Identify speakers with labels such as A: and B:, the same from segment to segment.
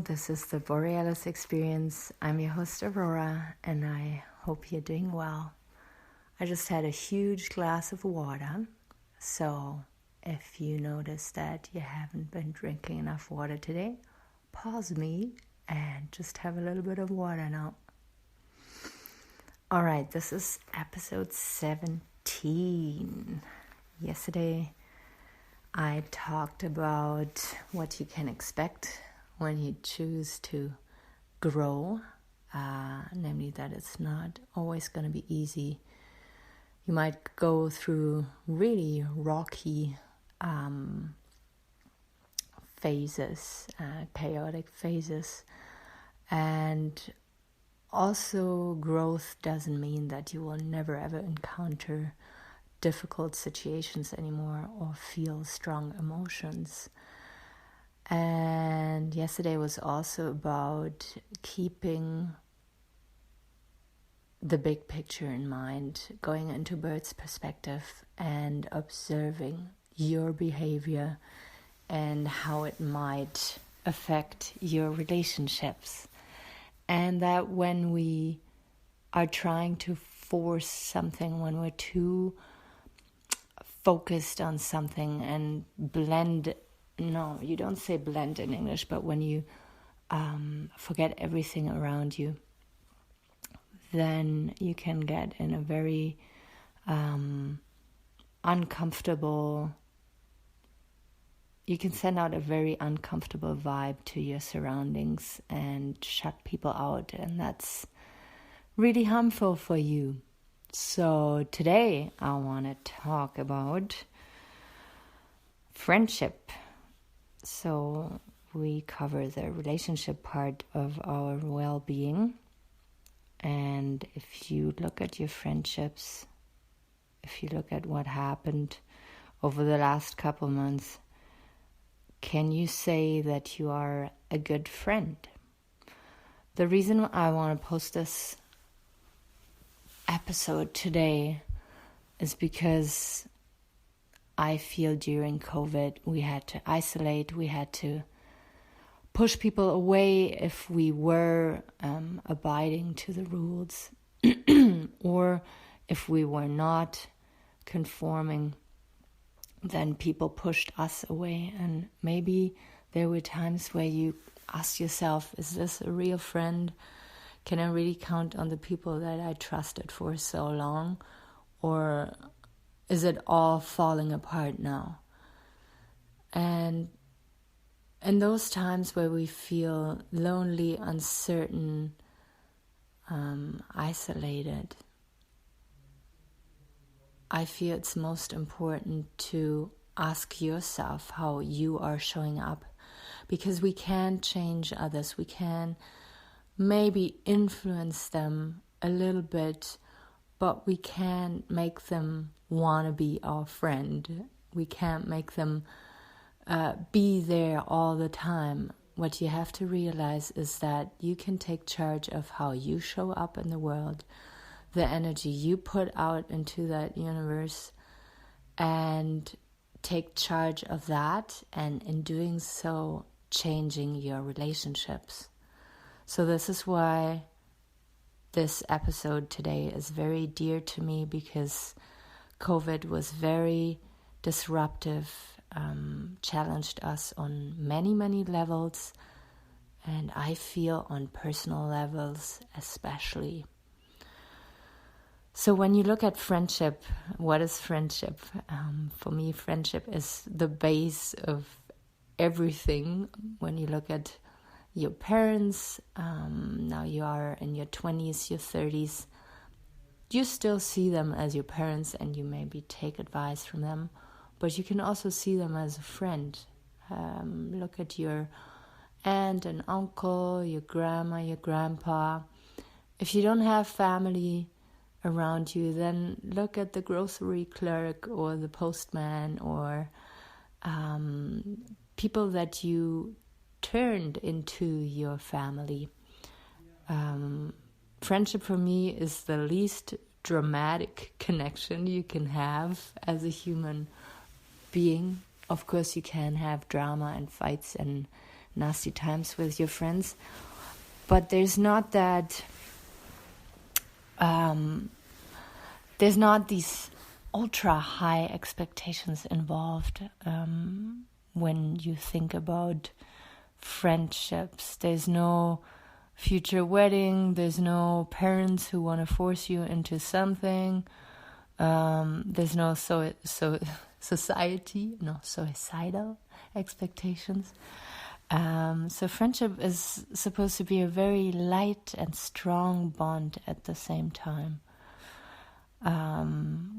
A: This is the Borealis Experience. I'm your host, Aurora, and I hope you're doing well. I just had a huge glass of water, so if you notice that you haven't been drinking enough water today, pause me and just have a little bit of water now. All right, this is episode 17. Yesterday, I talked about what you can expect when you choose to grow, namely that it's not always going to be easy. You might go through really rocky phases, chaotic phases, and also growth doesn't mean that you will never ever encounter difficult situations anymore or feel strong emotions. And yesterday was also about keeping the big picture in mind, going into bird's perspective and observing your behavior and how it might affect your relationships. And that when we are trying to force something, when we're too focused on something and no, you don't say blend in English, but when you forget everything around you, then you can get in a very uncomfortable, you can send out a very uncomfortable vibe to your surroundings and shut people out, and that's really harmful for you. So today I want to talk about friendship. So we cover the relationship part of our well-being. And if you look at your friendships, if you look at what happened over the last couple months, can you say that you are a good friend? The reason I want to post this episode today is because I feel during COVID we had to isolate, we had to push people away if we were abiding to the rules or if we were not conforming, then people pushed us away. And maybe there were times where you asked yourself, is this a real friend? Can I really count on the people that I trusted for so long? Or is it all falling apart now? And in those times where we feel lonely, uncertain, isolated, I feel it's most important to ask yourself how you are showing up, because we can change others. We can maybe influence them a little bit, but we can't make them want to be our friend. We can't make them be there all the time. What you have to realize is that you can take charge of how you show up in the world, the energy you put out into that universe, and take charge of that, and in doing so, changing your relationships. So this is why this episode today is very dear to me, because COVID was very disruptive, challenged us on many, many levels, and I feel on personal levels especially. So when you look at friendship, what is friendship? For me, friendship is the base of everything. When you look at your parents, now you are in your 20s, your 30s, you still see them as your parents and you maybe take advice from them, but you can also see them as a friend. Look at your aunt and uncle, your grandma, your grandpa. If you don't have family around you, then look at the grocery clerk or the postman or people that you turned into your family. Friendship for me is the least dramatic connection you can have as a human being. Of course, you can have drama and fights and nasty times with your friends. But there's not that, there's not these ultra high expectations involved when you think about friendships. There's no future wedding, there's no parents who want to force you into something, there's no suicidal expectations. So friendship is supposed to be a very light and strong bond at the same time.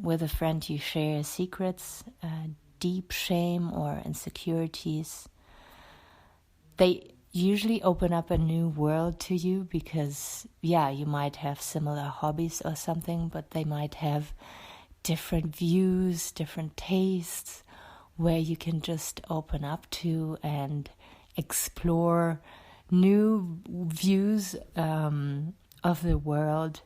A: With a friend you share secrets, deep shame or insecurities. They usually open up a new world to you because, you might have similar hobbies or something, but they might have different views, different tastes, where you can just open up to and explore new views of the world.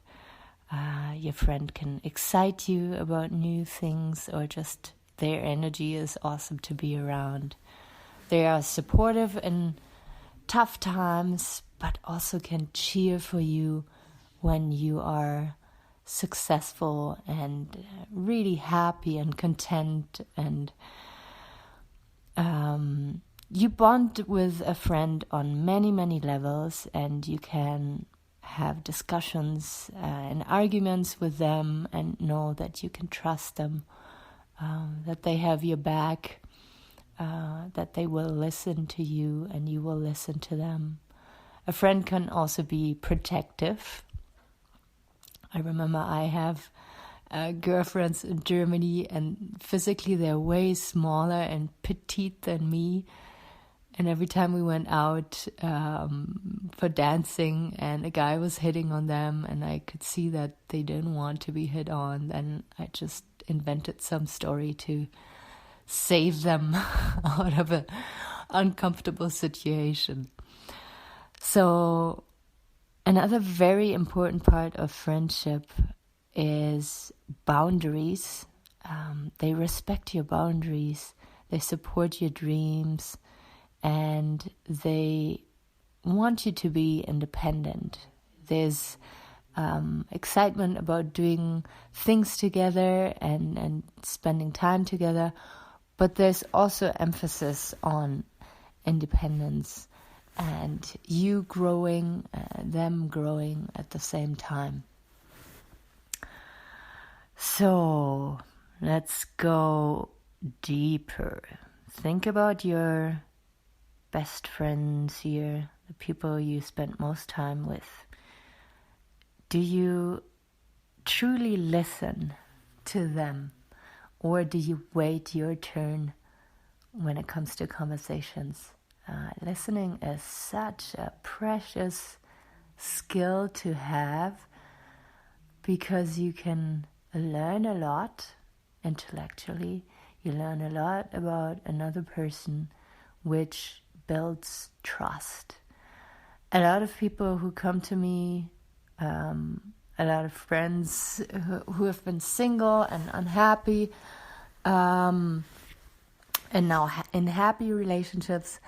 A: Your friend can excite you about new things, or just their energy is awesome to be around. They are supportive in tough times, but also can cheer for you when you are successful and really happy and content. And you bond with a friend on many, many levels, and you can have discussions and arguments with them and know that you can trust them, that they have your back, that they will listen to you and you will listen to them. A friend can also be protective. I remember I have girlfriends in Germany, and physically they're way smaller and petite than me. And every time we went out for dancing and a guy was hitting on them and I could see that they didn't want to be hit on, then I just invented some story to save them out of an uncomfortable situation. So another very important part of friendship is boundaries. They respect your boundaries. They support your dreams. And they want you to be independent. There's excitement about doing things together and spending time together, but there's also emphasis on independence and you growing, them growing at the same time. So let's go deeper. Think about your best friends here, the people you spend most time with. Do you truly listen to them, or do you wait your turn when it comes to conversations? Listening is such a precious skill to have, because you can learn a lot intellectually. You learn a lot about another person, which builds trust. A lot of people who come to me, a lot of friends who have been single and unhappy, and now in happy relationships,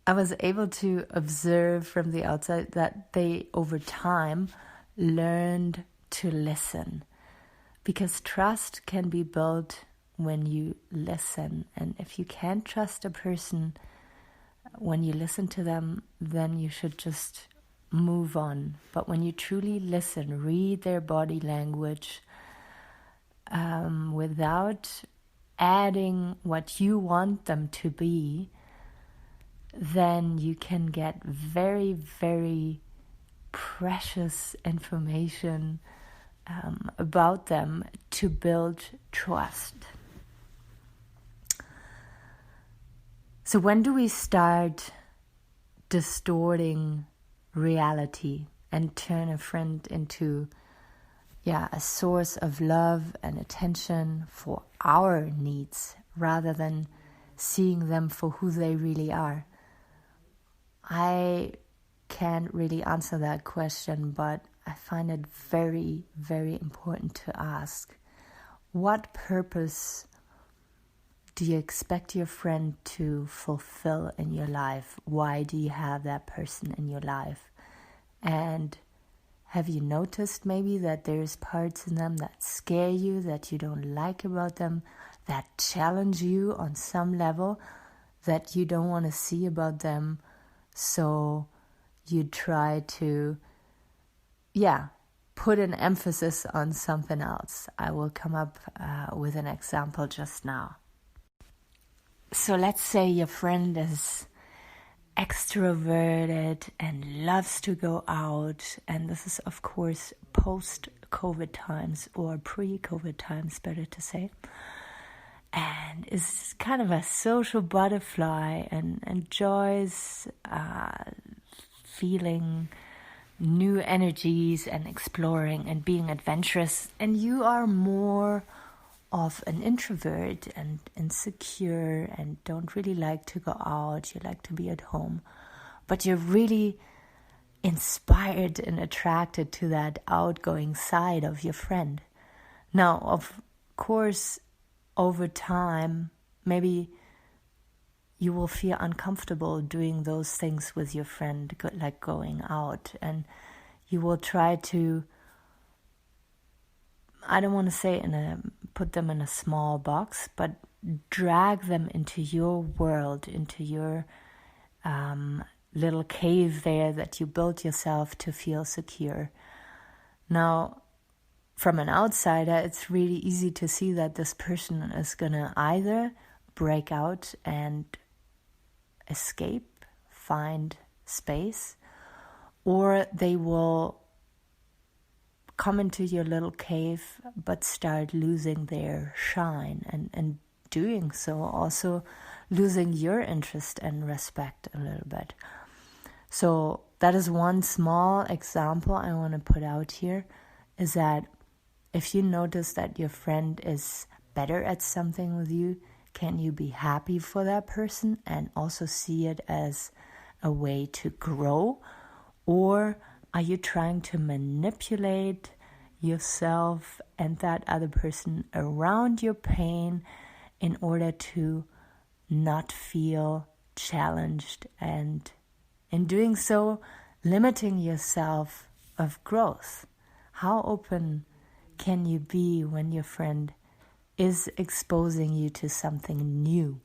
A: I was able to observe from the outside that they, over time, learned to listen. Because trust can be built when you listen. And if you can't trust a person when you listen to them, then you should just move on. But when you truly listen, read their body language without adding what you want them to be, then you can get very, very precious information about them to build trust. So when do we start distorting reality and turn a friend into a source of love and attention for our needs, rather than seeing them for who they really are? I can't really answer that question, but I find it very, very important to ask. What purpose do you expect your friend to fulfill in your life? Why do you have that person in your life? And have you noticed maybe that there's parts in them that scare you, that you don't like about them, that challenge you on some level, that you don't want to see about them? So you try to, put an emphasis on something else. I will come up with an example just now. So let's say your friend is extroverted and loves to go out, and this is of course post-COVID times, or pre-COVID times, better to say, and is kind of a social butterfly and enjoys feeling new energies and exploring and being adventurous, and you are more of an introvert and insecure and don't really like to go out, you like to be at home, but you're really inspired and attracted to that outgoing side of your friend. Now, of course, over time, maybe you will feel uncomfortable doing those things with your friend, like going out, and you will try to, I don't want to say put them in a small box, but drag them into your world, into your little cave there that you built yourself to feel secure. Now, from an outsider, it's really easy to see that this person is going to either break out and escape, find space, or they will come into your little cave but start losing their shine, and doing so also losing your interest and respect a little bit. So that is one small example I want to put out here, is that if you notice that your friend is better at something with you, can you be happy for that person and also see it as a way to grow? Or are you trying to manipulate yourself and that other person around your pain in order to not feel challenged, and in doing so, limiting yourself of growth? How open can you be when your friend is exposing you to something new?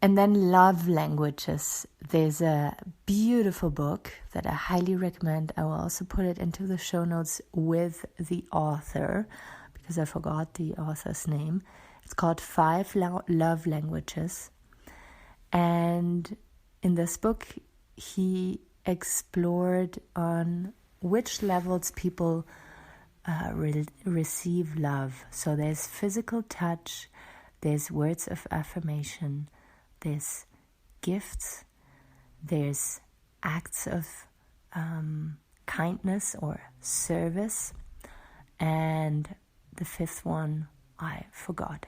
A: And then love languages. There's a beautiful book that I highly recommend. I will also put it into the show notes with the author, because I forgot the author's name. It's called 5 Love Languages. And in this book, he explored on which levels people receive love. So there's physical touch, there's words of affirmation, there's gifts, there's acts of kindness or service, and the 5th one I forgot.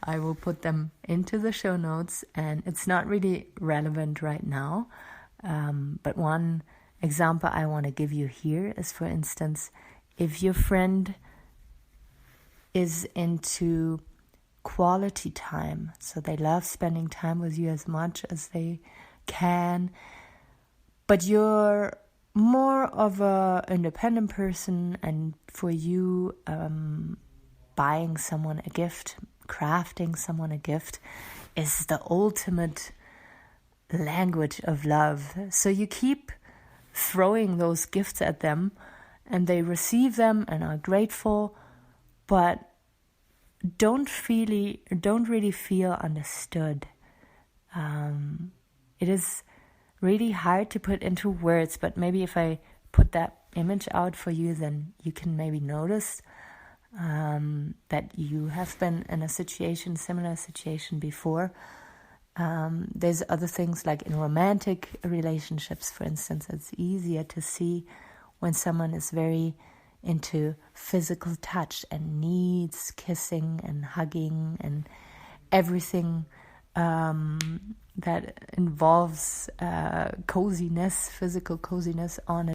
A: I will put them into the show notes, and it's not really relevant right now, but one example I want to give you here is, for instance, if your friend is into quality time, so they love spending time with you as much as they can, but you're more of a independent person, and for you, buying someone a gift, crafting someone a gift is the ultimate language of love. So you keep throwing those gifts at them, and they receive them and are grateful, but don't really feel understood. It is really hard to put into words, but maybe if I put that image out for you, then you can maybe notice that you have been in a similar situation before. There's other things, like in romantic relationships, for instance, it's easier to see when someone is very into physical touch and needs kissing and hugging and everything that involves coziness, physical coziness on it.